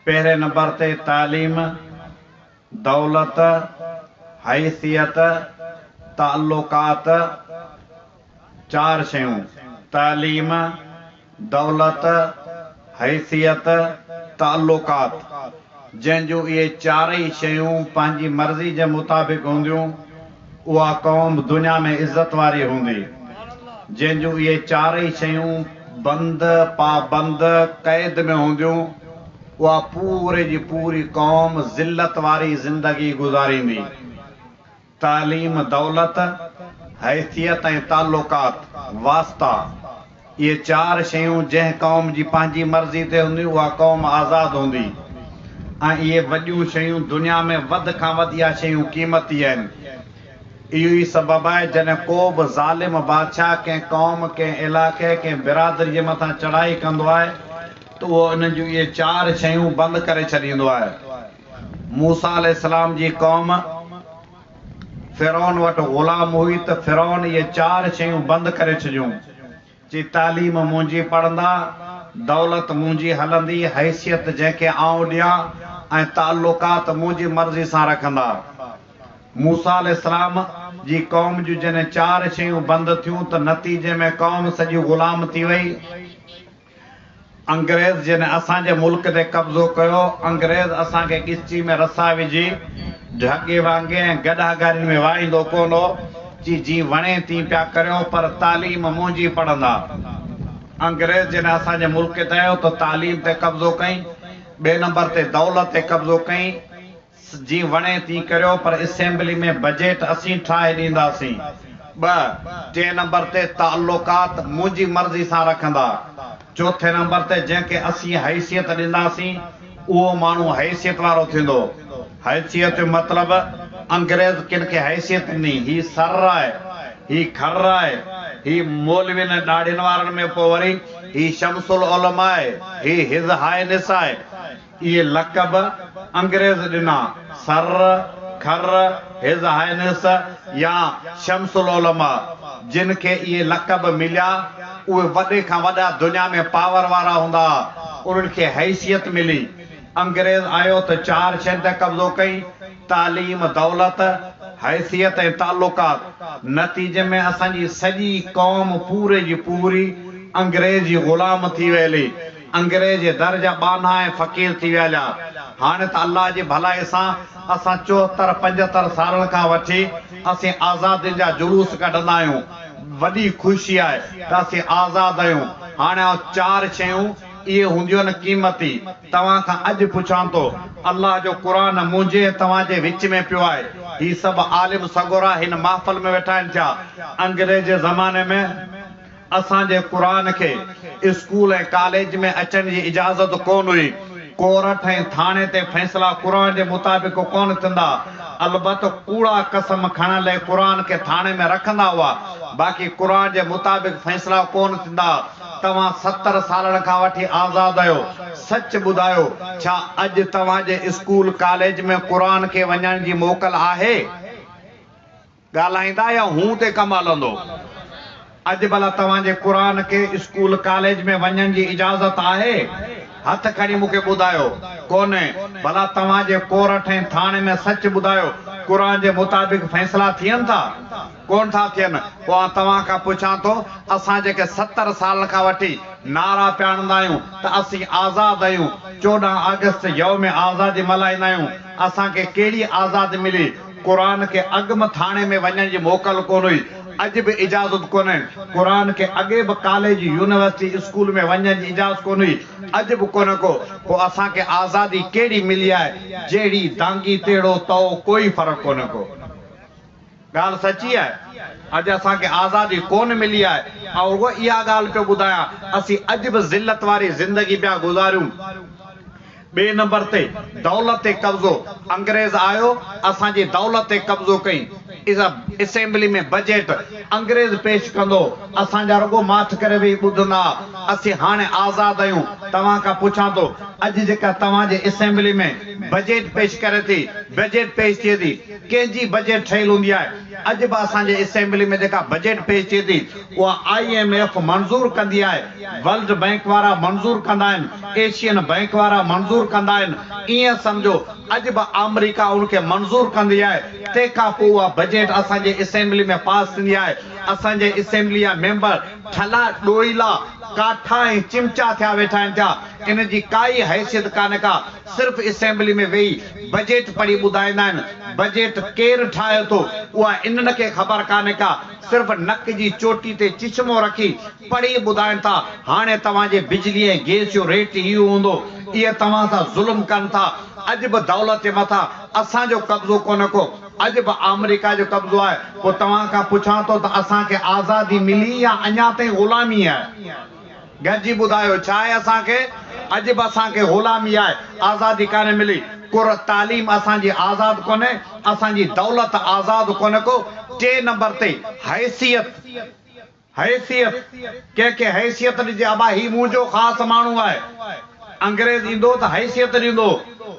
पहिरें नंबर ते तालीम, दौलत, हैसियत, ताल्लुकात। 4 शयूं: तालीम, दौलत, हैसियत, ताल्लुकात। जंहिंजूं इहे 4 शयूं पंहिंजी मर्ज़ी जे मुताबिक़ हूंदियूं, उहा क़ौम दुनिया में इज़त वारी हूंदी। जंहिंजूं इहे 4 शयूं बंद पाबंद क़ैद में हूंदियूं, उहा पूरे जी पूरी क़ौम ज़िल्लत वारी ज़िंदगी गुज़ारींदी। तालीम, दौलत, हैसियत ऐं ताल्लुकात, वास्ता, इहे 4 शयूं जंहिं क़ौम जी पंहिंजी मर्ज़ी ते हूंदी, उहा क़ौम आज़ादु हूंदी। ऐं इहे वॾियूं शयूं दुनिया में वध खां वधि इहा शयूं क़ीमती आहिनि। इहो ई सबबु आहे जॾहिं को बि ज़ालिम बादशाह कंहिं क़ौम, कंहिं इलाइक़े, कंहिं बिरादरी जे मथां चढ़ाई कंदो आहे त उहो इन जूं इहे 4 शयूं बंदि करे छॾींदो आहे। मूसा अलैहिस्सलाम जी क़ौम फ़िरौन वटि ग़ुलाम हुई त फ़िरौन इहे 4 शयूं बंदि करे छॾियूं। चई तालीम मुंहिंजी पढ़ंदा, दौलत मुंहिंजी हलंदी, हैसियत जंहिंखे आउं ॾियां, ऐं ताल्लुकात मुंहिंजी मर्ज़ी सां रखंदा। मूसा अलैहिस्सलाम जी क़ौम जूं जॾहिं 4 शयूं बंदि थियूं त नतीजे में क़ौम सॼी ग़ुलाम थी वई। अंग्रेज़ जॾहिं असांजे मुल्क ते कब्ज़ो कयो, अंग्रेज़ असांखे गिची में रसा विझी ढगे वांगे ऐं गॾागारियुनि में वाईंदो कोन हो। जी वणे थी पिया करियो, पर तालीम मुंहिंजी पढ़ंदा। अंग्रेज़ जॾहिं असांजे मुल्क ते आयो त तालीम ते कब्ज़ो कई। ॿिए नंबर ते दौलत ते कब्ज़ो कई। जी वणे थी करियो, पर असेंबली में बजट असीं ठाहे ॾींदासीं। 2 टे नंबर ते ताल्लुकात मुंहिंजी मर्ज़ी सां रखंदा। चौथे नंबर ते जंहिंखे असीं हैसियत ॾींदासीं, उहो माण्हू हैसियत वारो थींदो। हैसियत जो मतिलबु अंग्रेज़ किन खे हैसियत ॾिनी, ही सर आहे, ही खर आहे, ही मौलवियुनि ॾाढ़ियुनि वारनि में पोइ वरी ही शमसुल उलमा आहे, ही हिज़ हाइनिस आहे। इहे लक़ब अंग्रेज़ ॾिना, सर, खर, हिज़ हाइनिस या शमसुल उलमा। जिन खे इहे लक़ब मिलिया, उहे वॾे खां वॾा दुनिया में पावर वारा हूंदा, उन्हनि खे हैसियत मिली। अंग्रेज़ आयो त 4 शयुनि ते कब्ज़ो कई: तालीम, दौलत, हैसियत ऐं ताल्लुकात। नतीजे में असांजी सॼी क़ौम पूरे जी पूरी अंग्रेज़ जी ग़ुलाम थी वेली। अंग्रेज़ जे दर जा बाना ऐं फ़क़ीर थी विया। हाणे त अल्लाह जी भलाई सां असां 74-75 सालनि खां वठी असीं आज़ादी जा जुलूस कढंदा आहियूं। वॾी ख़ुशी आहे त असीं आज़ाद आहियूं। हाणे 4 शयूं इहे हूंदियूं आहिनि क़ीमती। तव्हां खां अॼु पुछां थो, अल्लाह जो क़ुरान मुंहिंजे तव्हांजे विच में पियो आहे। ही सभु आलिम सगोरा हिन महफ़िल में वेठा आहिनि छा? अंग्रेज़ जे ज़माने में असांजे क़ुरान खे स्कूल ऐं कॉलेज में अचण जी इजाज़त कोन हुई। कोर्ट ऐं थाणे ते फ़ैसिला क़ुरान जे मुताबिक़ कोन थींदा। अलबत्त कूड़ा कसम खणण लाइ क़ुरान खे थाणे में रखंदा हुआ, बाक़ी क़ुरान जे मुताबिक़ फ़ैसिला कोन थींदा। तव्हां 70 सालनि खां वठी आज़ाद आहियो। सच ॿुधायो, छा अॼु तव्हांजे स्कूल कॉलेज में क़ुरान खे वञण जी मोकल आहे? ॻाल्हाईंदा या हूं ते कमु हलंदो? अॼु भला तव्हांजे क़ुरान खे स्कूल कॉलेज में वञण जी इजाज़त आहे? हथ खणी मूंखे ॿुधायो। कोन्हे। भला तव्हांजे कोर्ट ऐं थाणे में सच ॿुधायो, क़ुरान जे मुताबिक़ फ़ैसिला थियनि था? कोन था थियनि। पोइ तव्हां खां पुछां थो, असां जेके 70 साल खां वठी नारा पिया हणंदा आहियूं त असीं आज़ाद आहियूं, 14 अगस्त यौम आज़ादी मल्हाईंदा आहियूं, असांखे कहिड़ी आज़ादी मिली? क़ुरान खे अॻु थाणे में वञण जी मोकल कोन हुई, अॼु बि इजाज़त कोन्हे। क़ुरान खे अॻे बि कॉलेज, यूनिवर्सिटी, स्कूल में वञण जी इजाज़त कोन हुई, अॼु बि कोन्हे को। पोइ असांखे आज़ादी कहिड़ी मिली आहे? जहिड़ी दांगी तहिड़ो तओ, कोई फ़र्क़ु कोन्हे को। ॻाल्हि सची आहे। अॼु असांखे आज़ादी कोन मिली आहे। ऐं रुॻो इहा ॻाल्हि पियो ॿुधायां, असीं अॼु बि ज़िल्लत वारी ज़िंदगी पिया गुज़ारियूं। ॿिए नंबर ते दौलत ते कब्ज़ो। अंग्रेज़ आयो, असांजी दौलत ते कब्ज़ो कई। असेंबली में बजट अंग्रेज़ पेश कंदो, असांजा रुॻो माठ करे वेही ॿुधंदा। असीं हाणे आज़ाद आहियूं। तव्हां खां पुछां थो, अॼु जेका तव्हांजे असेंबली में बजट पेश करे थी, बजट पेश थिए थी, कंहिंजी बजट ठहियल हूंदी आहे? अॼु बि असांजे असेंबली में जेका बजट पेश थिए थी उहा IMF मंज़ूर कंदी आहे, वर्ल्ड बैंक वारा मंज़ूर कंदा आहिनि, एशियन बैंक वारा मंज़ूर कंदा आहिनि। ईअं सम्झो अॼु बि अमेरिका उनखे मंज़ूर कंदी आहे। तंहिंखां पोइ उहा बजट असांजे असेंबली में पास थींदी आहे। असांजे असेंबली जा मेंबर ठला ॾोइला काठा ऐं चिमचा थिया वेठा आहिनि थिया। इन जी काई हैसियत कान्हे का। सिर्फ़ असेंबली में वेही बजट पढ़ी ॿुधाईंदा आहिनि। बजट केरु ठाहे थो उहा इन्हनि खे ख़बर कान्हे का। सिर्फ़ नक जी चोटी ते चिश्मो रखी पढ़ी ॿुधाइनि था हाणे तव्हांजे बिजली ऐं गैस जो रेट इहो हूंदो, इहे तव्हां सां ज़ुल्म कनि था। अॼु बि दौलत जे मथां असांजो कब्ज़ो कोन्हे को, अॼु बि अमेरिका जो कब्ज़ो आहे। पोइ तव्हां खां पुछां थो त असांखे आज़ादी मिली या अञा ताईं ग़ुलामी आहे? गॾिजी ॿुधायो छा आहे असांखे? अॼु बि असांखे ग़ुलामी आहे, आज़ादी कान्हे मिली। कुर तालीम असांजी आज़ाद कोन्हे, असांजी दौलत आज़ाद कोन्हे को। टे नंबर ते हैसियत, हैसियत कंहिंखे हैसियत ॾिजे। अबा ही मुंहिंजो ख़ासि माण्हू आहे, अंग्रेज़ ईंदो त हैसियत ॾींदो।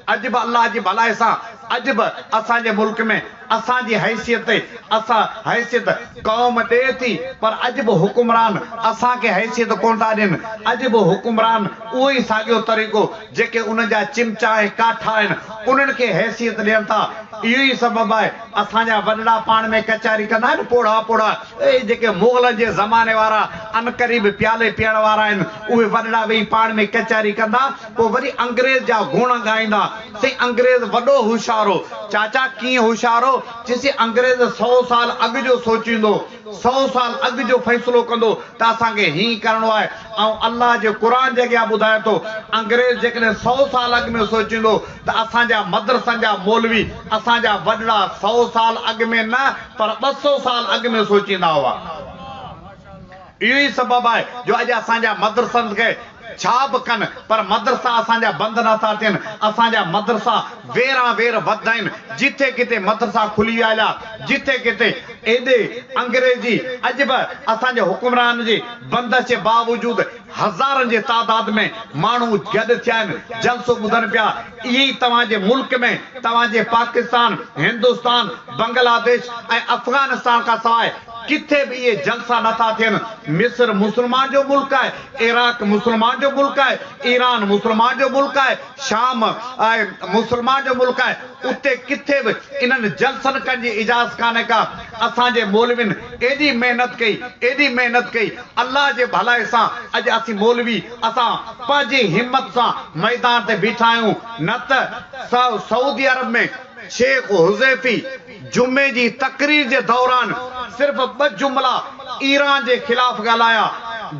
अॼु बि अल्लाह जी भलाई सां अॼु बि असांजे मुल्क में असांजी हैसियत असां हैसियत क़ौम ॾे थी, पर अॼु बि हुकुमरान असांखे हैसियत कोन था ॾियनि। अॼु बि हुकुमरान उहो ई साॻियो तरीक़ो जेके उन जा चिमचा ऐं काठा आहिनि उन्हनि खे हैसियत ॾियनि था। इहो ई सबबु आहे असांजा वॾड़ा पाण में कचहरी कंदा आहिनि, पोड़ा पोड़ा जेके मुग़लनि जे ज़माने वारा अनक़रीब प्याले पीअण वारा आहिनि उहे वॾड़ा वेही पाण में कचहरी कंदा, पोइ वरी अंग्रेज़ जा गुण ॻाईंदा। साईं अंग्रेज़ वॾो होशियार हो। चाचा कीअं होशियार हो? जिसे अंग्रेज़ 100 साल अॻु जो सोचींदो, 100 साल अॻु जो फ़ैसिलो कंदो त असांखे हीअं करिणो आहे। ऐं अल्लाह जे क़ुर जे अॻियां ॿुधाए थो अंग्रेज़ जेकॾहिं 100 साल अॻु में सोचींदो त असांजा मदरसनि जा मौलवी असांजा वॾड़ा 100 साल अॻु में न पर 200 साल अॻु में सोचींदा हुआ। इहो ई सबबु आहे जो अॼु असांजा मदरसनि खे छा बि कनि पर मदरसा असांजा बंदि नथा थियनि। असांजा मदरसा वेरा वेर वधा आहिनि। जिथे किथे मदरसा खुली आया, जिथे किथे एॾे अंग्रेज़ी अॼु बि असांजे हुकुमरान जे बंदिश जे बावजूदि हज़ारनि जे तादाद में माण्हू गॾु थिया आहिनि, जलसो ॿुधनि पिया। इहे ई तव्हांजे मुल्क में तव्हांजे पाकिस्तान, हिंदुस्तान, बांग्लादेश ऐं अफ़गानिस्तान खां सवाइ किथे भी ये जलसा नथा थियनि। मिस्र मुसलमान जो मुल्क है, इराक मुसलमान जो मुल्क है, ईरान मुसलमान जो मुल्क है, शाम मुसलमान जो मुल्क है। उते किथे भी इन्हनि जलसन करण जी इजाज़त कान्हे का। असांजे मौलविन एडी मेहनत कई, एडी मेहनत कई अल्लाह जे भलाई सां अॼु असीं मौलवी असां पंहिंजी हिम्मत सां मैदान ते बीठा आहियूं। न त सऊदी अरब में शेख हुज़ैफी जुमे जी तकरीर जे दौरान सिर्फ़ 2 जुमला ईरान जे खिलाफ ॻाल्हाया।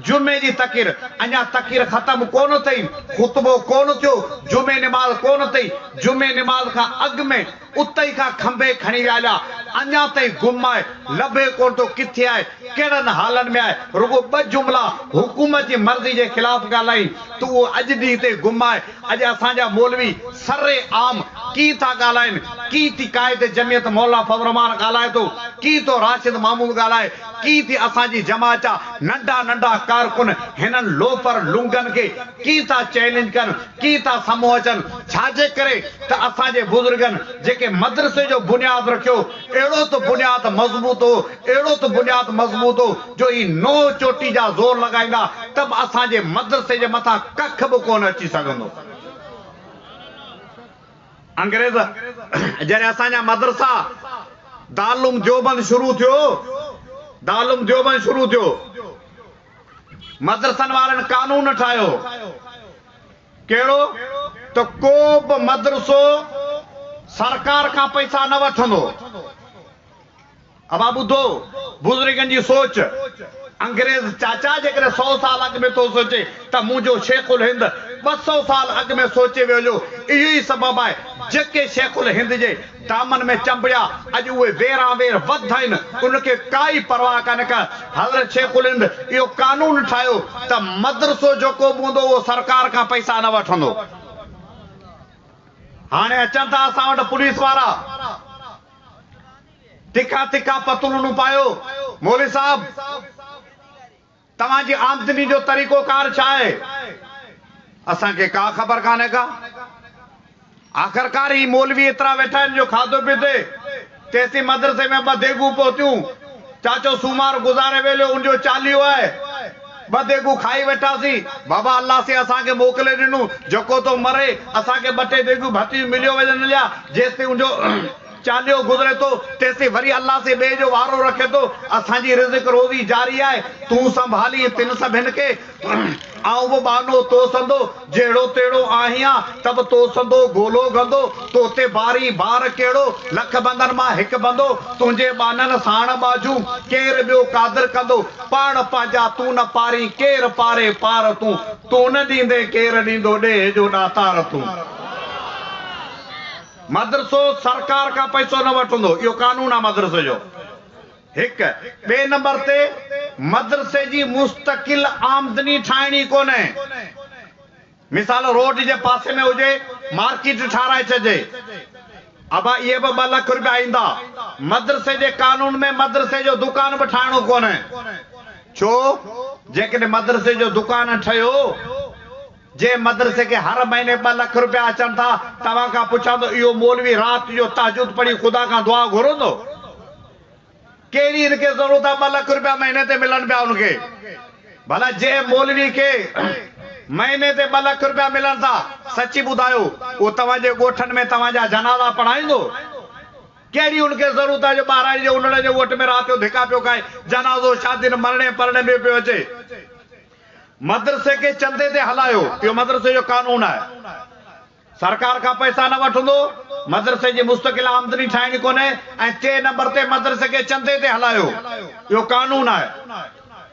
जुमे जी तकरीर, अञा तकरीर ख़त्म कोन थई, ख़ुतबो कोन थियो, जुमे निमाज़ कोन थई। जुमे निमाज़ खां अॻु में उते खां खंबे खणी विया, अञा ताईं गुम आहे, लभे कोन थो किथे आहे, कहिड़नि हालनि में आहे। रुगो 2 जुमला हुकूमत जी मर्ज़ी जे ख़िलाफ़ ॻाल्हाई त उहो अॼु ॾींहं ते गुम आहे। अॼु असांजा मौलवी सरे आम की था ॻाल्हाइनि, की थी क़ाइद जमियत मौला फज़ल रहमान ॻाल्हाए थो, की तो राशिद महमूद ॻाल्हाए, की थी असांजी जमात जा नंढा नंढा कारकुन हिननि लोफर लुंगनि खे की था चैलेंज कनि, की था साम्हूं अचनि। छाजे करे त असांजे बुज़ुर्गनि जेके मदरसे जो बुनियाद रखियो अहिड़ो त बुनियाद मज़बूत हो, अहिड़ो त बुनियाद मज़बूत हो जो ई नो चोटी जा ज़ोर लॻाईंदा त बि असांजे मदरसे जे मथां कख बि कोन अची सघंदो। अंग्रेज़ जॾहिं असांजा मदरसा दारुल देवबंद शुरू थियो, दारुल देवबंद शुरू थियो, मदरसनि वारनि कानून ठाहियो कहिड़ो त को बि मदरसो सरकार खां पैसा न वठंदो। अब ॿुधो बुज़ुर्गनि जी सोच। अंग्रेज़ चाचा जेकॾहिं 100 साल अॻु में थो सोचे त मुंहिंजो शेखुल हिंद 200 साल अॻु में सोचे वियो। इहो ई सबबु आहे जेके शेखुल हिंद जे दामन में चंबिया अॼु उहे वेरा वेर वध आहिनि, उनखे काई परवाह कान्हे का। हज़रत शेखुल हिंद इहो कानून ठाहियो त मदरसो जेको बि हूंदो उहो सरकार खां पैसा न वठंदो। हाणे अचनि था असां वटि पुलिस वारा, तिखा तिखा पतलून पायो। मौलवी साहब तव्हांजी आमदनी जो तरीक़ो कार छा आहे? असांखे का ख़बर कान्हे का। आख़िरकार ही मौलवी एतिरा वेठा आहिनि जो खाधो पीते तेसी मदरसे में बदेगू पहुंचूं चाचो सूमार गुज़ारे वेलो उनजो चालियो है बदेगू खाई वेठासी बाबा अल्लाह से असांखे मोकले ॾिनो जेको तो मरे असांखे ॿ टे देगू भती मिलियो वञनि लिया जेसि उनजो चालियो गुज़रे तो तेसी वरी अल्लाह से ॿिए जो वारो रखे तो असांजी रिज़्क़ रोज़ी जारी आहे तूं संभाली तिन सभिनि खे आऊं वो बानो तो संदो जेड़ो तेड़ो आहियां तब तो संदो गोलो गंदो तोते बारी बार केड़ो लख बंदन मां हिक बंदो तुंहिंजे बानन साण बाजू केर ॿियो कादर कंदो पाण पंहिंजा तूं न पारी केर पारे पार तूं न ॾींदे केर ॾींदो ॾे जो ॾातार तूं मदरसो सरकार का पैसो न वठंदो इहो कानून आहे मदरसे जो एक बे नंबर ते मदरसे जी मुस्तकिल आमदनी ठाइणी कोने मिसाल रोड जे पासे में हुजे मार्केट ठाराए छजे अबा ये 2 लाख रुपया ईंदा मदरसे जे कानून में मदरसे जो दुकान भी ठाइणो कोने छो जेकॾहिं मदरसे जो दुकान ठयो जे मदरसे के हर महीने 2 लाख रुपया अचन था तव्हां खां पुछां तो इहो मौलवी रात जो तहज्जुद पढ़ी खुदा का दुआ घुरंदो केरी इनके जरूरत है 2 लाख रुपया महीने ते मिलन पिया उनके भला जे मौलवी के महीने ते 2 लाख रुपया मिलन था सच्ची बुधायो वो तवाजे गोठन में तवाजा जनाजा पढ़ाइंदो केरी उनके जरूरत है जो 12 जो उन्हनि जो वोट में रात जो धिका पियो खाए जनाजो शादी मरने पढ़ने में पियो अचे मदरसे के चंदे ते हलायो इहो मदरसे जो कानून है सरकार का पैसा न वठंदो मदरसे जी मुस्तकिल आमदनी ठाइणी कोने ऐं 3 नंबर ते मदरसे के चंदे ते हलायो इहो कानून है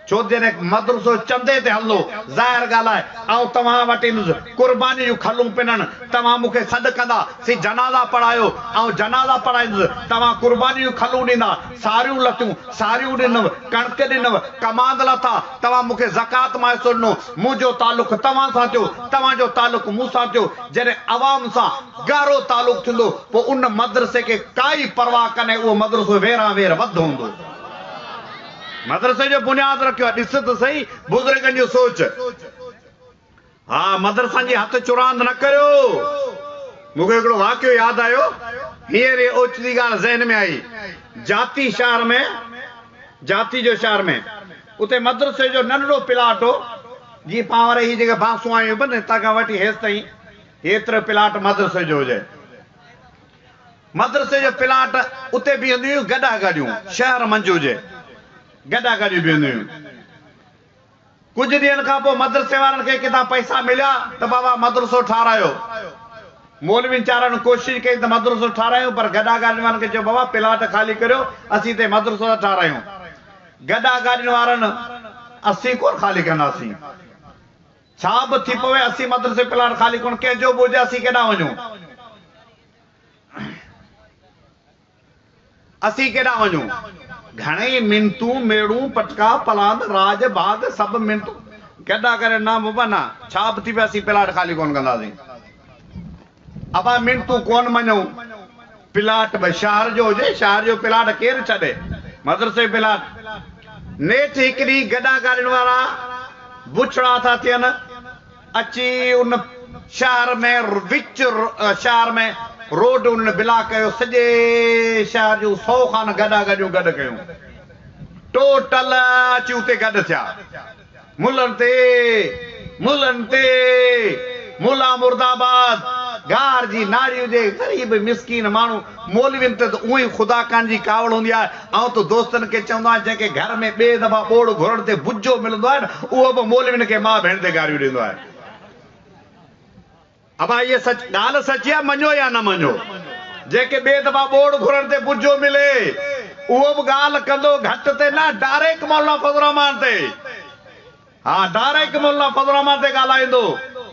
छो जॾहिं मदरसो चंदे ते हलंदो ज़ाहिर ॻाल्हि आहे ऐं तव्हां वटि कुर्बानी जूं खलूं पिननि तव्हां मूंखे सॾु कंदा सी जनाज़ा पढ़ायो ऐं जनाज़ा पढ़ाईंदुसि तव्हां कुर्बानी जूं खलूं ॾींदा सारियूं लथियूं सारियूं ॾिनव कणिक ॾिनव कमांद लथा तव्हां मूंखे ज़कात माइसो ॾिनो मुंहिंजो तालुक़ु तव्हां सां थियो तव्हांजो तालुक़ु मूं सां थियो जॾहिं अवाम सां ॻाढ़ो तालुक़ु थींदो पोइ उन मदरसे खे काई परवाह कने उहो मदरसो वेरा वेर वधो हूंदो मदरसे जो बुनियाद रखियो ॾिस त सही बुज़ुर्गनि जो सोच हा मदरसा जी हथ चुरांद न करियो मूंखे हिकिड़ो वाक़ियो यादि आयो हींअर ओचिती ॻाल्हि ज़हन में आई जाती जो शहर में उते मदरसे जो नंढड़ो प्लाट हो जीअं पाण वारे ही जेके बांसूं आयूं बि हितां खां वठी हेसि ताईं हेतिरो प्लाट मदरसे जो हुजे मदरसे जो प्लाट उते बीहंदियूं हुयूं गॾा गॾियूं शहर मंझि हुजे गॾा गॾियूं बीहंदियूं हुयूं कुछ ॾींहंनि खां पोइ मदरसे वारनि खे किथां पैसा मिलिया त बाबा मदरसो ठारायो मौलवी चारनि कोशिशि कई त मदरसो ठारायूं पर गॾा गाॾियुनि वारनि खे चयो बाबा प्लाट ख़ाली करियो असीं हिते मदरसो था ठारायूं गॾा गाॾियुनि वारनि असीं कोन ख़ाली कंदासीं छा बि थी पवे असीं मदरसे प्लाट ख़ाली कोन कंहिंजो बि हुजे असीं केॾां वञूं असीं केॾां वञूं घणेई मिनतूं मेड़ूं पटका पलांद राज बाग सब मिनतूं गॾा करे ना बाबा ना छा बि थी पए असीं प्लाट ख़ाली कोन कंदासीं अबा मिनतूं कोन मञूं प्लाट बि शहर जो हुजे शहर जो प्लाट केरु छॾे मदरसे प्लाट नेठ हिकिड़ी गॾा गाॾियुनि वारा बुछड़ा था थियनि अची उन शहर में विच शहर में रोड उन्होंने बिला कयो सॼे शहर जूं 100 खान गॾा गॾियूं गॾु कयूं टोटल अची उते गॾु थिया मुलनि ते मुला मुर्दाबाद गार जी नारी हुजे ग़रीब मिसकीन माण्हू मौलवियुनि ते त उअं ई खुदा कान जी कावड़ हूंदी आहे ऐं त दोस्तनि खे चवंदो आहे जंहिंखे घर में ॿिए दफ़ा ॿोड़ घुरण ते बुझो मिलंदो आहे न उहो बि मौलवियुनि खे माउ भेण ते गारियूं ॾींदो आहे अब ये सच ॻाल्हि सची आहे मञो या न मञो जेके ॿिए दफ़ा ॿोड़ घुरण ते बुझो मिले उहो बि ॻाल्हि कंदो घटि ते न डायरेक्ट मौलाना फज़ल रहमान ते हा डायरेक्ट मौलाना फज़ल रहमान ते ॻाल्हाईंदो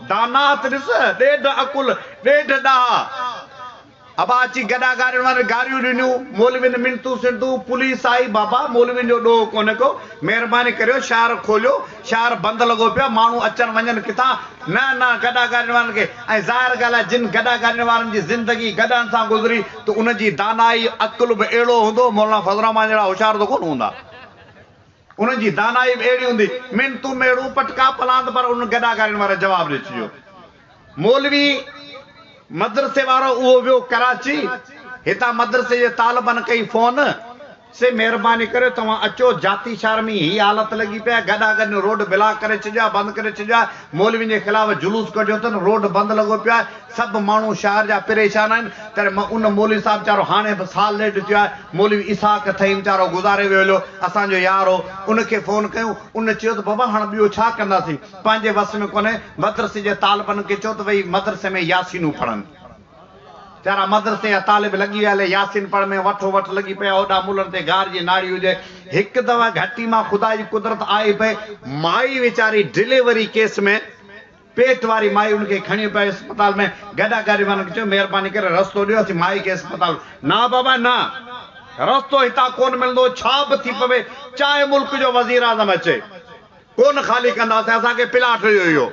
दानात ॾिस ॾेढ अकुल ॾेढ ॾाह अब अची गॾा गाॾियुनि वारे गारियूं ॾिनियूं मौलवियुनि मिनतूं सिंधू पुलिस आई बाबा मौलवियुनि जो ॾोह कोन्हे को महिरबानी करियो शहर खोलियो शहर बंदि लॻो पियो माण्हू अचनि वञनि किथां न गॾा गाॾियुनि वारनि खे ऐं ज़ाहिर ॻाल्हि आहे जिन गॾा गाॾियुनि वारनि जी ज़िंदगी गॾनि सां गुज़री त उनजी दानाई अकुल बि अहिड़ो हूंदो मौलाना फज़ल रहमान जहिड़ा होशियार त कोन हूंदा उनजी दानाई बि अहिड़ी हूंदी मिनतूं मेड़ूं पटका पलांद पर उन गॾा गाॾियुनि वारे जवाबु ॾेई छॾियो मौलवी मदरसे वारो उहो वियो कराची हिता मदरसे जे तालिबन कई फोन से मेहरबानी करे तव्हां अचो जाती शहर में ही हालत लगी पिया गॾा गॾु रोड ब्लॉक करे छॾिया बंदि करे छॾिया मौलवियुनि जे ख़िलाफ़ जुलूस कढियो अथनि रोड बंदि लॻो पियो आहे सभु माण्हू शहर जा परेशान आहिनि त उन मौलवी साहिबु वीचारो हाणे बि साल ॾेढ थियो आहे मौलवी इसाक थई वीचारो गुज़ारे वियो हलियो असांजो यार हो उनखे फोन कयूं उन चयो त बाबा हाणे ॿियो छा कंदासीं पंहिंजे वस में कोन्हे मदरसे जे तालिबनि खे चयो त भई मदरसे में यासीनूं पढ़नि चारा मदरसे या तालिब लगी विया यासीन पढ़ में वठो वठ लगी पे ओडा मुलर ते गार जी नाड़ी हुजे एक दवा घटी मां खुदा जी कुदरत आई पे माई बेचारी डिलीवरी केस में पेट वारी माई उनके खणी पे अस्पताल में गडा गाड़ी वन चो मेहरबानी करे रस्तो दियो सी माई के अस्पताल ना बाबा ना रस्तो हिता कोन मिलंदो छा बि थी पवे चाहे मुल्क जो वजीर आज़म अचे कोन खाली कंदासीं असांखे प्लाट हुयो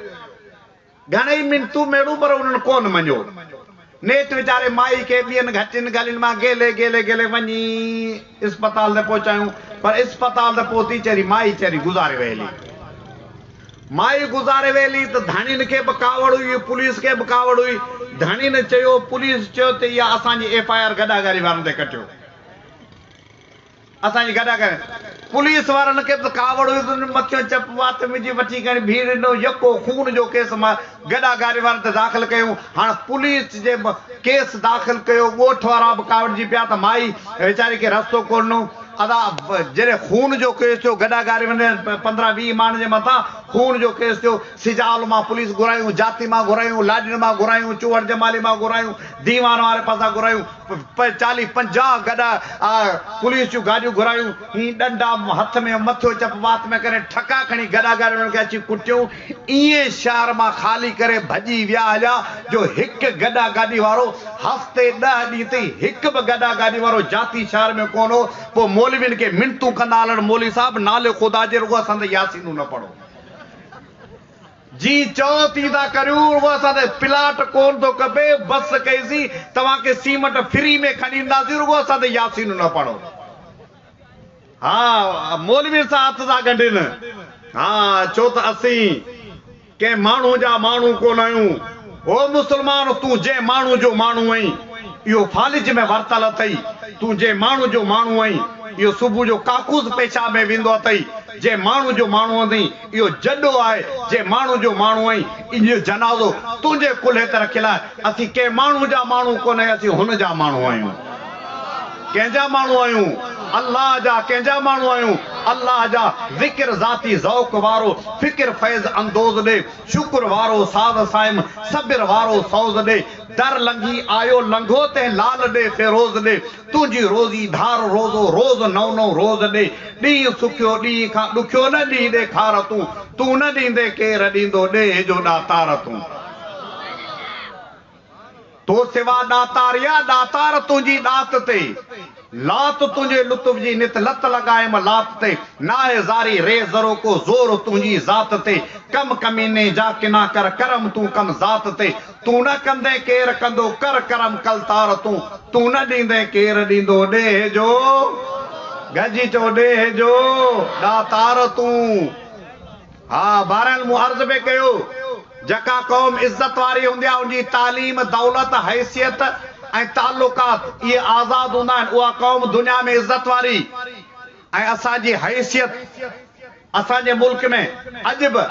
घणई मिनटू मेड़ू पर उन्हनि कोन मञियो नेट वीचारे माई के ॿियनि घटियुनि ॻाल्हियुनि मां गेले गेले गेले वञी अस्पताल ते पहुचायूं पर अस्पताल ते पहुती चरी माई चरी गुज़ारे वेली माई गुज़ारे वेली त धणियुनि खे बि कावड़ हुई पुलिस खे बि कावड़ हुई धणियुनि चयो पुलिस चयो त इहा असांजी FIR गॾागारी वारनि ते कटियो असांजी गॾागारी पुलिस वारनि खे त कावड़ हुई मथियो चप वात विझी वठी करे भीड़ ॾिनो यको खून जो केस मां गॾागारी वारनि ते दाख़िल कयूं हाणे पुलिस जे केस दाख़िल कयो ॻोठ वारा बि कावड़जी पिया त माई वीचारी खे रस्तो कोन्हो अदा जॾहिं खून जो केस थियो गॾागारी वञे 15-20 माण्हुनि जे मथां खून जो केस थियो सिजाल मां पुलिस घुरायूं जाती मां घुरायूं लाॾियुनि मां घुरायूं चूहड़ जमाली मां घुरायूं दीवान वारे पासां घुरायूं 40-50 गॾा पुलिस जूं गाॾियूं घुरायूं ही डंडा हथ में मथियो चप वात में करे ठका खणी गॾागारी हुननि खे अची कुटियूं ईअं शहर मां ख़ाली करे भॼी विया हलिया जो हिकु गॾा गाॾी वारो हफ़्ते 10 ॾींहं ताईं हिकु बि गॾा गाॾी वारो जाती शहर में कोन हो पोइ मौलवियुनि खे मिनतूं कंदा हलण मौलवी साहब नाले ख़ुदा जे रुॻो असां त यासीनूं न पढ़ो जी चओ थी था करियूं उहो असां प्लाट कोन थो खपे बस कईसीं तव्हांखे सीमेंट फ्री में खणी ईंदासीं रुॻो असां त यासीनूं न पढ़ो हा मौलवी सां हथ था गंढनि हा चो त असीं कंहिं माण्हू जा माण्हू कोन आहियूं ओ मुस्लमान तूं जंहिं माण्हू जो माण्हू आहीं इहो फालिज में वरतल अथई तूं जंहिं माण्हू जो माण्हू आहीं इहो सुबुह जो काकूस पेशाब में वेंदो अथई जे माण्हू जो माण्हू अथई इहो जॾो आहे जे माण्हू जो माण्हू आहीं इहो जनाज़ो तुंहिंजे कुल्हे ते रखियल आहे असीं कंहिं माण्हू जा माण्हू कोन्हे असीं हुन जा माण्हू आहियूं कंहिंजा माण्हू आहियूं अल्लाह जा कंहिंजा माण्हू आहियूं अल्लाह जा ज़िक्र ज़ाती ज़ौक़ वारो फ़िक्र फैज़ अंदोज़ ॾे शुक्र वारो साद साइम सब्र वारो सौज़ ॾे दर लंघी आयो लंघो ते लाल ॾे फिरोज़ ॾे तुंहिंजी रोज़ी धार रोज़ो रोज़ नओं नओं रोज़ ॾे ॾींहुं सुखियो ॾींहुं खां ॾुखियो न ॾींहुं ॾेखार तूं न ॾींदे केरु ॾींदो ॾे जो ॾातार तूं तो सिवा ॾातार या ॾातार तुंहिंजी ॾात ते लात तुझे लुत्फ जी नित लत लगाए लात ते नाए जारी रे जरो को जोर तुझी जात ते कम कमीने जा किना कर करम तू कम जात ते तू न कंदे केर कंदो कर करम कल तार तू न ॾींदे केर ॾींदो ॾे जो गजी चो ॾे जो ॾातार तू हा बारन मु अर्ज़ पे कयो जका कौम इज्जत वारी हुंदी आहे उनजी तालीम दौलत हैसियत ऐं ताल्लुकात ये आजाद हूंदा आहिनि उहा कौम दुनिया में इज्जत वारी ऐं असांजी हैसियत असांजे मुल्क में अॼु बि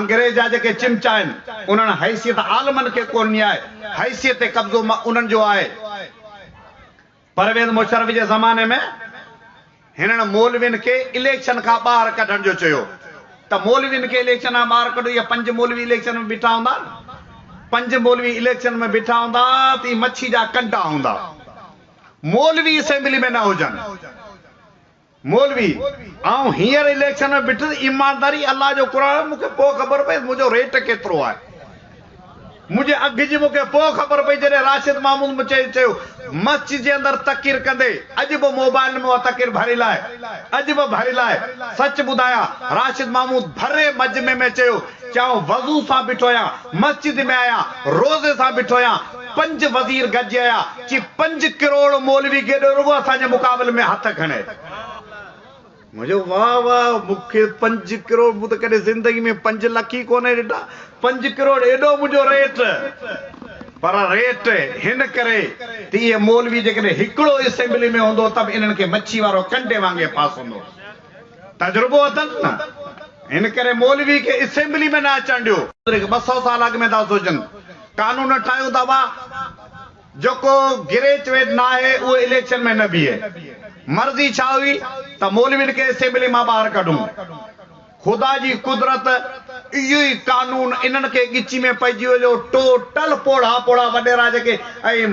अंग्रेज जा जेके चिमचा आहिनि उन्हनि हैसियत आलमनि खे कोन्हे आहे हैसियत ते कब्ज़ो उन्हनि जो आहे परवेज़ मुशर्रफ जे ज़माने में हिननि मौलवियुनि खे इलेक्शन खां ॿाहिरि कढण जो चयो त मौलवियुनि खे इलेक्शन खां ॿाहिरि कढो या 5 मौलवी इलेक्शन में बीठा हूंदा 5 मौलवी इलेक्शन में बीठा हूंदा त मच्छी जा कंटा हूंदा मौलवी असेंबली में न हुजनि मौलवी ऐं हींअर इलेक्शन में बीठो ईमानदारी अल्लाह जो क़ुरान मूंखे पोइ ख़बर पई मुंहिंजो रेट केतिरो आहे मुझे अघ जी मूंखे पोइ ख़बर पई जॾहिं राशिद मामूद मुझे चयो मस्जिद जे अंदरि तकीर कंदे अॼु बि मोबाइल में उहा तकीर भरियल आहे अॼु बि भरियल आहे सच ॿुधायां राशिद मामूद भरे मजमे में चयो चाहो वज़ू सां बीठो आहियां मस्जिद में आहियां रोज़े सां बीठो आहियां 5 वज़ीर गॾिजी आया कि 5 करोड़ मौलवी केॾो रुॻो असांजे मुक़ाबले में हथ खणे मुझे वाह वाह मूंखे 5 करोड़ मूं त कॾहिं ज़िंदगी में 5 लख ई कोन्हे ॾिठा 5 करोड़ एॾो मुंहिंजो रेट पर रेट हिन करे त इहे मौलवी जेकॾहिं हिकिड़ो असेंबली में हूंदो त इन्हनि खे मच्छी वारो कंडे वांगुरु पास हूंदो। तजुर्बो अथनि न, हिन करे मौलवी खे असेंबली में न अचण ॾियो। 200 साल अॻु में था सोचनि कानून ठाहियूं था जेको ग्रेजुएट न आहे उहो इलेक्शन में न बीहे। मर्ज़ी छा हुई त मौलवियुनि खे असेंबली मां ॿाहिरि कढूं। खुदा जी कुदरत इहो ई कानून इन्हनि खे गिची में पइजी वियो। टोटल पोड़ा पोड़ा वॾेरा जेके ऐं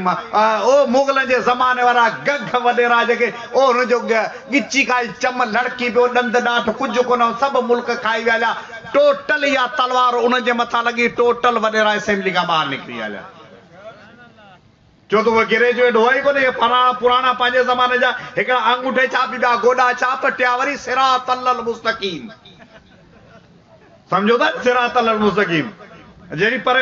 मुगलनि जे ज़माने वारा गग वॾेरा जेके हुनजो गिची खाई चम लड़की पियो ॾंद ॾाठ कुझु कोन सभु मुल्क खाई विया। टोटल इहा तलवार उन्हनि जे मथां लॻी। टोटल वॾेरा असेंबली खां ॿाहिरि निकिरी विया। छो त उहे ग्रेजुएट हुआ ई कोन्हे। पुराणा पंहिंजे ज़माने जा हिकिड़ा अंगूठे छाप ॿिया गोॾा छाप टिया वरी सिरातल मुस्तक़ीम। समझो था सिरातल मुस्तक़ीम जहिड़ी पर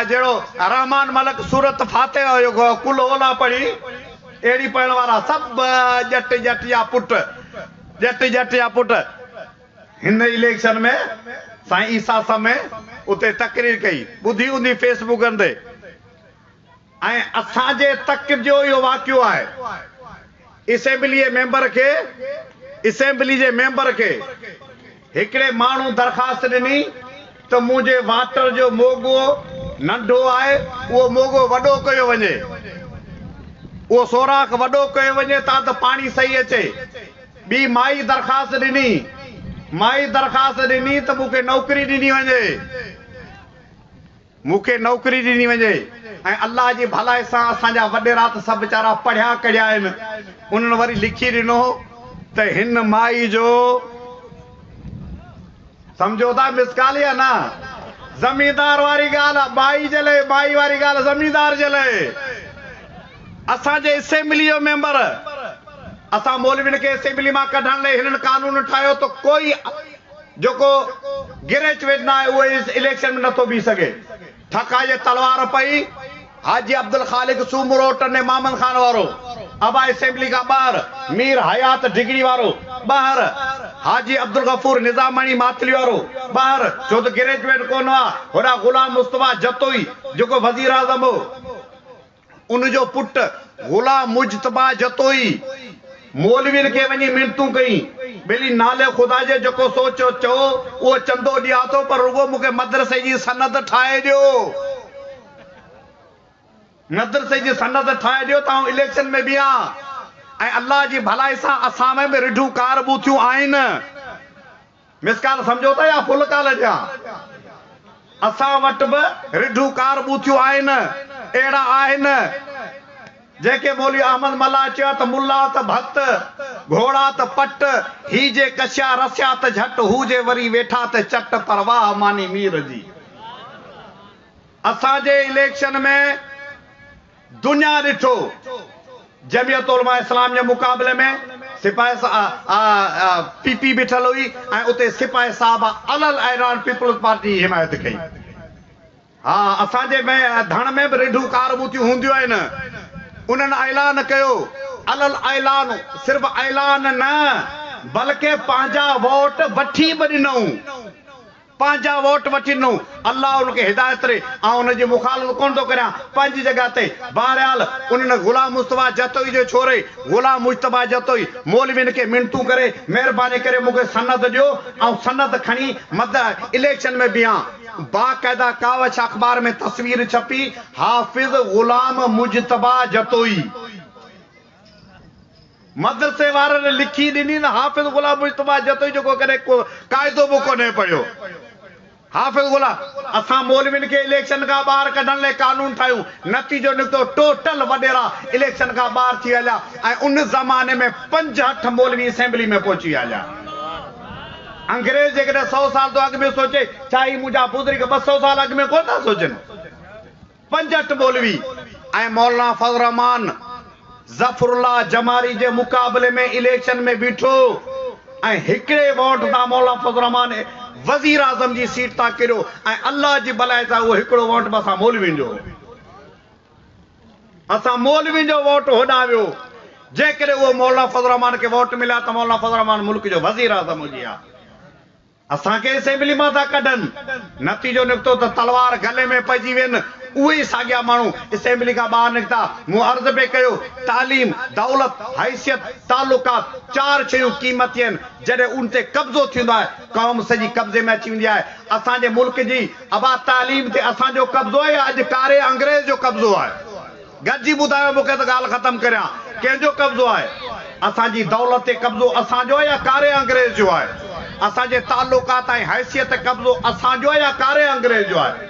जहिड़ो रहमान मलक सूरत फातिहा हुयो कुल ओला पढ़ी अहिड़ी पढ़ण वारा सभु जट जट या पुट जट जट या पुट। हिन इलेक्शन में साईं ईसा समय उते तकरीर कई ॿुधी हूंदी फेसबुकनि ते। ऐं असांजे तक जो इहो वाक़ियो आहे। असेंबली जे मेंबर खे हिकिड़े माण्हू दरख़्वास्त ॾिनी त मुंहिंजे वाटर जो मोगो नंढो आहे उहो मोगो वॾो कयो वञे, उहो सोराख़ वॾो कयो वञे त पाणी सही अचे। ॿी माई दरख़्वास्त ॾिनी त मूंखे नौकरी ॾिनी वञे, मूंखे नौकरी ॾिनी वञे। ऐं अल्लाह जी भलाई सां असांजा वॾेरा त सभु वीचारा पढ़िया कढ़िया आहिनि। उन्हनि वरी लिखी ॾिनो त हिन माई जो समझो था मिसकाल या न ज़मींदार वारी ॻाल्हि आहे। माई जे लाइ माई वारी ॻाल्हि ज़मींदार जे लाइ। असांजे असेंबली जो मेंबर असां मौलवियुनि खे असेंबली मां कढण लाइ हिननि कानून ठाहियो त कोई जेको ग्रेजुएट न आहे उहो इलेक्शन में नथो बीह सघे। ठका जे तलवार पई। हाजी अब्दुल खालिक सूमरोट ने मामन खान वारो अबा असेंबली का ॿाहिरि। मीर हयात डिग्री वारो ॿाहिरि। हाजी अब्दुल गफूर निज़ामणी मातली वारो ॿाहिरि। छो त ग्रेजुएट कोन हुआ। होॾा गुलाम मुस्तफा जतोई जेको वज़ीर आज़म हो उनजो पुटु गुलाम मुजतबा जतोई मौलवियुनि खे वञी मिनतूं कई भली नाले ख़ुदा जे जेको सोचो चओ उहो चंदो ॾियां थो पर रुगो मूंखे मदरसे जी सनद ठाहे ॾियो। मदरसे जी सनद ठाहे ॾियो त आउं इलेक्शन में बीहां। ऐं अल्लाह जी भलाई सां असां में बि रिढूं कार बूथियूं आहिनि। मिसकाल सम्झो था या फुल काल जा? असां वटि बि रिढूं कार बूथियूं आहिनि। अहिड़ा आहिनि जेके मौलवी अहमद मल्ला चयो त मुल्ला त भक्त घोड़ा त पट ही जे कशिया रसिया त झट हू जे वरी वेठा त चट परवाह मानी मीर जी। असांजे इलेक्शन में दुनिया ॾिठो जमियत उलमा इस्लाम जे मुक़ाबले में सिपाही पीपी बीठल हुई ऐं उते सिपाही साहब अलल ऐलान पीपल्स पार्टी जी हिमायत कई। हा असांजे में धण में बि रिढूं कार बूथियूं हूंदियूं आहिनि। उन्हनि ऐलान कयो अलल ऐलान सिर्फ़ ऐलान न बल्कि पंहिंजा वोट वठी बि ॾिनऊं। पंहिंजा वोट वठी ॾिनऊं। अल्लाह उनखे हिदायत ॾे ऐं उनजी मुखालफ़त कोन थो करियां। पंहिंजी जॻह ते बहरहाल उन्हनि गुलाम मुस्तफा जतोई जो छोरे गुलाम मुस्तफा जतोई मौलवियुनि खे मिनतूं करे महिरबानी करे मूंखे सनद ॾियो ऐं सनद खणी इलेक्शन में बीहां। बाक़ायदा कावच अख़बार में तस्वीर छपी हाफ़िज़ गुलाम मुजतबा जतोई। मदरसे वारनि लिखी ॾिनी न हाफ़िज़ गुलाम मुजतबा जतोई जेको कॾहिं क़ाइदो बि कोन्हे पढ़ियो। हाफ़िज़ गुलाम असां मौलवियुनि खे इलेक्शन खां ॿाहिरि कढण लाइ कानून ठाहियूं। नतीजो निकितो टोटल वॾेरा इलेक्शन खां ॿाहिरि थी विया ऐं उन ज़माने में 5-8 मौलवी असेंबली में पहुची विया। अंग्रेज जेकॾहिं 100 साल तो अॻु में सोचे छा ही मुंहिंजा बुज़ुर्ग 200 साल अॻु में कोन था सोचनि। 5-8 मौलवी ऐं मौलाना फज़ल रहमान ज़फरुल्लाह जमारी जे मुक़ाबले में इलेक्शन में बीठो ऐं हिकिड़े वोट तां मौलाना फज़ल रहमान वज़ीर आज़म जी सीट तां किरियो ऐं अल्लाह जी भलाई सां उहो हिकिड़ो वोट बि असां मौलवियुनि जो वोट होॾां वियो। जेकॾहिं उहो मौलाना फज़ल रहमान खे वोट मिलिया त मौलाना फज़ल रहमान मुल्क जो वज़ीर आज़म हुजे हा। असांखे असेंबली मां था कढनि। नतीजो निकितो त तलवार गले में पइजी वेन। उहे साॻिया माण्हू असेंबली खां ॿाहिरि निकिता। मूं अर्ज़ पे कयो तालीम, दौलत, हैसियत, तालुकात 4 शयूं क़ीमती आहिनि। जॾहिं उन ते कब्ज़ो थींदो आहे क़ौम सॼी कब्ज़े में अची वेंदी आहे। असांजे मुल्क जी अबा तालीम ते असांजो कब्ज़ो आहे या अॼु कारे अंग्रेज़ जो कब्ज़ो आहे? गॾिजी ॿुधायो मूंखे त ॻाल्हि ख़तमु करियां। कंहिंजो कब्ज़ो आहे? असांजी दौलत ते कब्ज़ो असांजो आहे या कारे अंग्रेज़ जो आहे? असांजे तालुकात ऐं हैसियत ते कब्ज़ो असांजो आहे या कारे अंग्रेज़ जो आहे?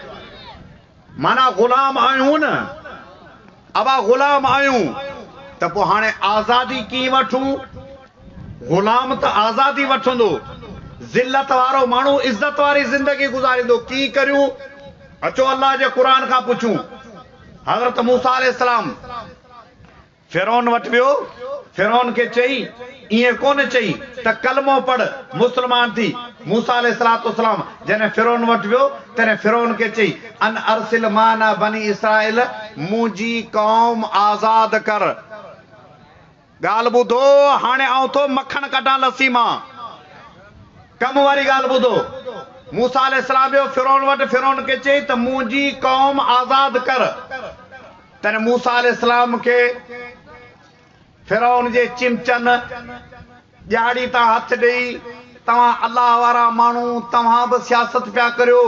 माना ग़ुलाम आहियूं न, अबा ग़ुलाम आहियूं त पोइ हाणे आज़ादी कीअं वठूं? ग़ुलाम त आज़ादी वठंदो, ज़िल्लत वारो माण्हू इज़त वारी ज़िंदगी गुज़ारींदो। की करियूं? अचो अल्लाह जे क़ुरान खां पुछूं। हज़रत मूसा अलैहिस्सलाम फिरौन वटि वियो, फिरौन खे चई, ईअं कोन चई त कलमो पढ़ मुस्लमान थी। मूसा अलैहिस्सलाम जॾहिं फिरौन वटि वियो तॾहिं फिरौन खे चई अन अरसिल माना बनी इसराइल, मुंहिंजी क़ौम आज़ाद कर। ॻाल्हि ॿुधो, हाणे आउं थो मखण कढां लस्सी मां। कम वारी ॻाल्हि ॿुधो। मूसा अलैहिस्सलाम वियो फिरौन वटि, फिरौन खे चई त मुंहिंजी क़ौम आज़ाद कर। तॾहिं मूसा अलैहिस्सलाम खे फिरौन जे चिमचन ॼाड़ी तां हथ ॾेई, तव्हां अल्लाह वारा माण्हू, तव्हां बि सियासत पिया करियो।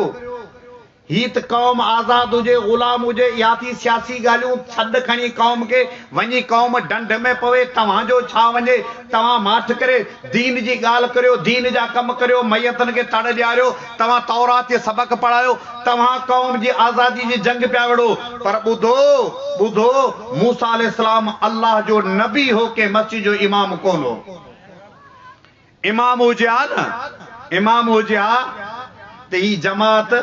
ही त क़ौम आज़ाद हुजे, ग़ुलाम हुजे, या थी सियासी ॻाल्हियूं छॾ खणी क़ौम खे वञी क़ौम डंड में पवे। तव्हांजो छा वञे? तव्हां माठ करे दीन जी ॻाल्हि करियो, दीन जा कम करियो, मैयतनि खे तड़ ॾियारियो, तव्हां तौरात जे सबक़ पढ़ायो, तव्हां क़ौम जी आज़ादी जी जंग पिया विढ़ो। पर ॿुधो ॿुधो, मूसा अलैहिस्सलाम अल्लाह जो नबी हो के मस्जिद जो इमाम कोन हो। इमाम हुजे हा न, इमाम हुजे हा त ही जमात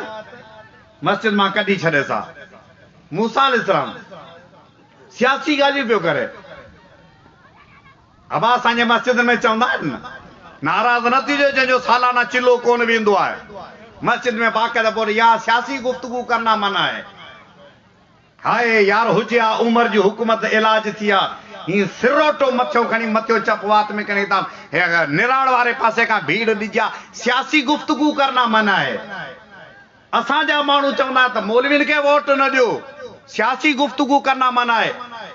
मस्जिद मां कढी छॾे सा। मूसा अलैहिस्सलाम सियासी ॻाल्हियूं पियो करे। अबा असांजे मस्जिद में चवंदा आहिनि न, नाराज़ न थीजो जंहिंजो सालाना चिलो कोन वेंदो आहे मस्जिद में। बाक़ाइदा बोल या सियासी गुफ्तगू करना मना है। हाय यार हुजे हा उमर जी हुकूमत इलाज थी आहे, ही सिरोटो मथियो खणी मथियो चप वात में खणी था निराड़ वारे पासे खां भीड़ ॾिजा। सियासी गुफ्तगू करना मना है। असांजा माण्हू चवंदा त मौलवियुनि खे वोट न ॾियो, सियासी गुफ्तगू करना मना है।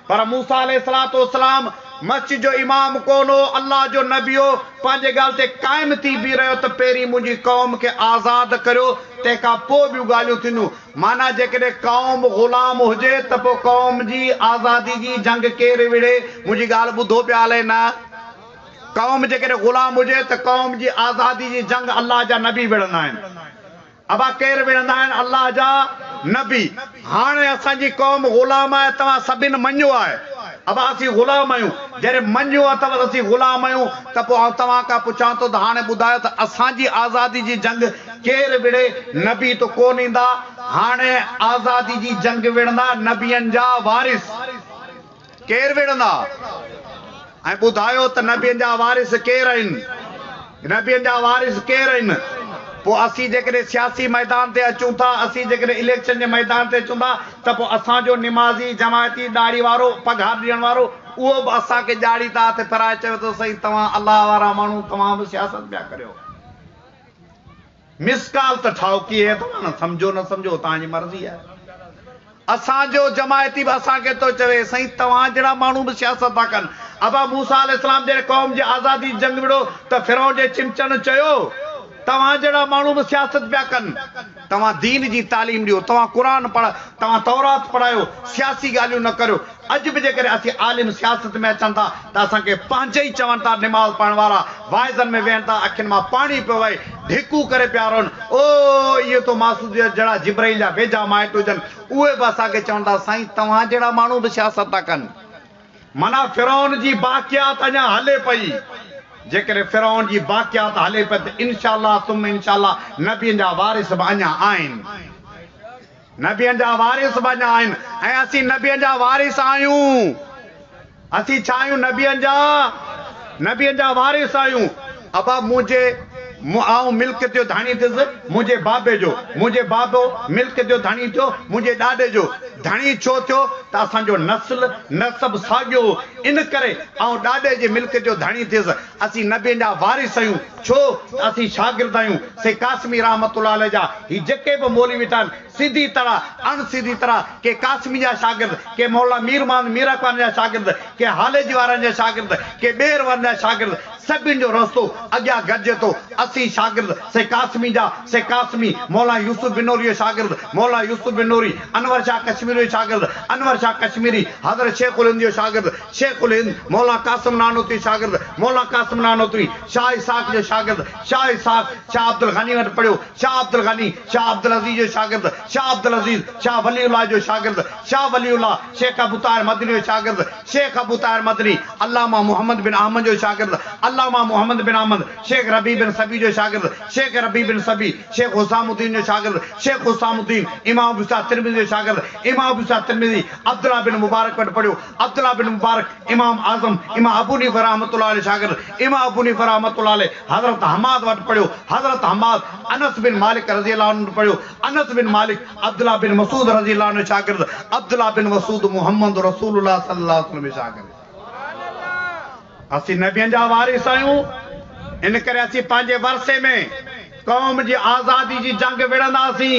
पर मूसा अलैहिस्सलाम मस्जिद जो इमाम कोन हो, अल्लाह जो नबी हो, पंहिंजे ॻाल्हि ते क़ाइम थी बीह रहियो त पहिरीं मुंहिंजी क़ौम खे आज़ाद करियो, तंहिंखां पोइ ॿियूं ॻाल्हियूं थींदियूं। माना जेकॾहिं क़ौम ग़ुलाम हुजे त पोइ क़ौम जी आज़ादी जी जंग केरु विढ़े? मुंहिंजी ॻाल्हि ॿुधो पिया हले न। क़ौम जेकॾहिं ग़ुलाम हुजे त क़ौम जी आज़ादी जी जंग अल्लाह जा नबी विढ़ंदा आहिनि। अबा केरु विढ़ंदा आहिनि? अल्लाह जा नबी। हाणे असांजी क़ौम ग़ुलाम आहे, तव्हां सभिनि मञियो आहे। अबा असीं ग़ुलाम आहियूं, जॾहिं मञियो अथव त असीं ग़ुलाम आहियूं त पोइ आउं तव्हां खां पुछां थो त हाणे ॿुधायो त असांजी आज़ादी जी जंग केरु विढ़े? नबी त कोन ईंदा। हाणे आज़ादी जी जंग विढ़ंदा नबियनि जा वारिस। केरु विढ़ंदा? ऐं ॿुधायो त नबियनि जा वारिस केरु आहिनि? नबियनि जा वारिस केरु आहिनि? पोइ असीं जेकॾहिं सियासी मैदान ते अचूं था, असीं जेकॾहिं इलेक्शन जे मैदान ते अचूं था त पोइ असांजो निमाज़ी जमायती दाढ़ी वारो पघार ॾियण वारो उहो बि असांखे ॼाड़ी था हथ फिराए चयो त सही तव्हां अल्लाह वारा माण्हू, तव्हां बि सियासत पिया करियो। मिसकाल त ठाहो, कीअं तव्हां न सम्झो न सम्झो तव्हांजी मर्ज़ी आहे। असांजो जमायती बि असांखे थो चवे साईं तव्हां जहिड़ा माण्हू बि सियासत था कनि। अबा मूसा अलैहिस्सलाम जॾहिं क़ौम जी आज़ादी जंग विढ़ो त फिरौन जे चिमचन चयो तव्हां जहिड़ा माण्हू बि सियासत पिया कनि। तव्हां दीन जी तालीम ॾियो, तव्हां क़ुरान पढ़, तव्हां तौरात पढ़ायो, सियासी ॻाल्हियूं न करियो। अॼु बि जेकॾहिं असीं आलिम सियासत में अचनि था त असांखे पंहिंजे ई चवनि था, निमाज़ पढ़ण वारा वाइज़नि में वेहनि था, अखियुनि मां पाणी पियो वहे, ढिकू करे पिया रहनि। ओ इहो त मासूद जहिड़ा जिब्राइल जा वेझा माइट हुजनि, उहे बि असांखे चवनि था साईं तव्हां जहिड़ा माण्हू बि सियासत था कनि। माना फिरौन जी बाक़ियात अञा हले पई। जेकॾहिं फिरौन जी बाक़ियात हले पई त इंशाअल्लाह तुम इंशाअल्लाह नबियनि जा वारिस बि अञा आहिनि। नबियनि जा वारिस बि अञा आहिनि ऐं असीं नबियनि जा वारिस आहियूं। असीं छा आहियूं? नबियनि जा वारिस आहियूं। अबा आऊं मिल्क जो धणी थियुसि मुंहिंजे बाबे जो, मुंहिंजे बाबो मिल्क जो धणी थियो मुंहिंजे ॾाॾे जो। धणी छो थियो? त असांजो नस्ल नसब साॻियो। इन करे ऐं ॾाॾे जे मिल्क जो धणी थियसि असीं नबी जा वारिस आहियूं छो असीं शागिर्द आहियूं से कासमी रहमतुल्लाह अलैह जा ही जेके बि मौलवी वेठा आहिनि सीधी तरह अणसीधी तरह के कासमी जा शागिर्द के मौला मीरा खान जा शागिर्द के हालेजी वारनि जा शागिर्द के ॿेर वारनि जा शागिर्द सभिनि जो रस्तो अॻियां गॾिजे थो असीं शागिर्द से कासमी जा से कासमी मौला यूसुफ बिनोरी जो शागिर्द मौला यूसुफ बिनोरी अनवर शाह कश्मीरी जो शागिर्द अनवर शाह कश्मीरी हज़रत शेखुल हिंद जो शागिर्द शेखुल हिंद मौला कासिम नानोतवी शागिर्द मौला कासिम नानोतवी शाह इसाक जो शागिर्द शाह इसाक शाह अब्दुल गनी वटि पढ़ियो शाह अब्दुल गनी शाह अब्दुल अज़ीज़ जो शागिर्द शाह अब्दुल अज़ीज़ शाह वलीउल्लाह जो शागिर्द शाह वलीउल्लाह शेख अबू ताहिर मदनी जो शागिर्द शेख अबू ताहिर मदनी अल्लामा मोहम्मद बिन अहमद जो शागिर्द अल्लामा मोहम्मद बिन अहमद शेख रबी बिन सबी जो शागिर्द शेख रबी बिन सबी शेख हुसामुद्दीन जो शागिर्द शेख हुसामुद्दीन इमाम अबू साद तिरमिज़ी जो शागिर्द इमाम अबू साद तिरमिज़ी अब्दुल्लाह बिन मुबारक वटि पढ़ियो अब्दुल्लाह बिन मुबारक इमाम आज़म इमाम अबू हनीफ़ा रहमतुल्लाह अलैह शागिर्द इमाम अबू हनीफ़ा रहमतुल्लाह अलैह हज़रत हमाद वटि पढ़ियो हज़रत हमाद अनस बिन मालिक रज़ी अल्लाह अन्हु पढ़ियो अनस बिन मालिक अब्दुल्लाह बिन मसूद रज़ी अल्लाह अन्हु शागिर्द अब्दुल्लाह बिन मसूद मुहम्मद रसूलुल्लाह सल्लल्लाहु अलैहि वसल्लम शागिर्द असीं नबियनि जा वारिस आहियूं इन करे असीं पंहिंजे वरसे में कौम जी आज़ादी जी जंग विड़ंदासीं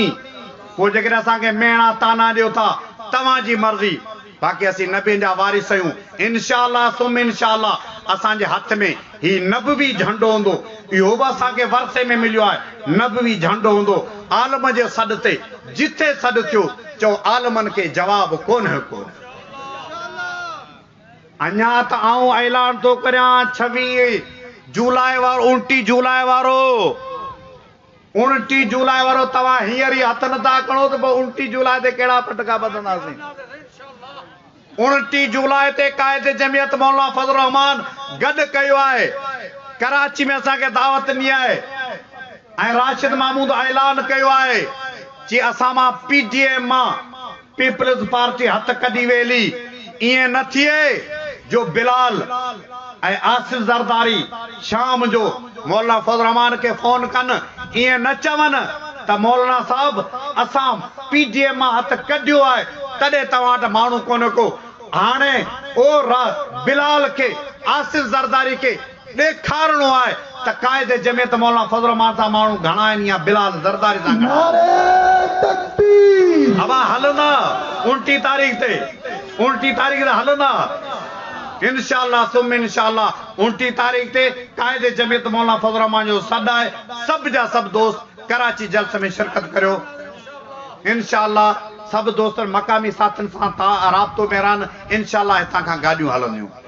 पोइ जेकॾहिं असांखे मेणा ताना ॾियो था तव्हांजी मर्ज़ी बाक़ी असीं नबियनि जा वारिस आहियूं इंशाअल्लाह सुम इंशाअल्लाह असांजे हथ में ही नबवी झंडो हूंदो इहो बि असांखे वरसे में मिलियो आहे नबवी झंडो हूंदो आलम जे सॾ ते जिथे सॾ थियो चओ आलमनि खे जवाब कोन को अञा त आऊं ऐलान थो करियां 26 जुलाई वारो 29 जुलाई वारो 29 जुलाई वारो तव्हां हींअर ई हथ नथा खणो त पोइ 29 जुलाई ते कहिड़ा पटका ॿधंदासीं 29 जुलाई ते क़ाइद जमियत मौलाना फज़ल रहमान गॾु कयो आहे कराची में असांखे दावत ॾिनी आहे ऐं राशिद महमूद ऐलान कयो आहे जी असां मां पीडीएम मां पीपल्स पार्टी हथ कढी वेली ईअं न थिए जो बिलाल ऐं आसिफ ज़रदारी शाम जो मौलाना फज़ल रहमान के फोन कनि ईअं न चवनि त मौलाना साहब असां पीडीएम मां हथ कढियो आहे तॾहिं तव्हां वटि माण्हू कोन को हाणे ओ बिलाल के आसिफ ज़रदारी के ॾेखारणो आहे त क़ाइद जमियत मौलाना फज़ल रहमान सां माण्हू घणा आहिनि या बिलाल ज़रदारी सां हवा हलंदा 29 तारीख़ ते 29 तारीख़ ते हलंदा इंशाअल्लाह सुम इंशाअल्लाह 29 तारीख़ ते क़ाइद जमियत मौलाना फज़ल रहमान जो सॾ आहे सभ जा सभ दोस्त कराची जलसे में शिरकत करियो इंशाअल्लाह सब दोस्त मकामी साथियुनि सां राब्तो में रहनि इंशाअल्लाह हितां खां गाॾियूं हलंदियूं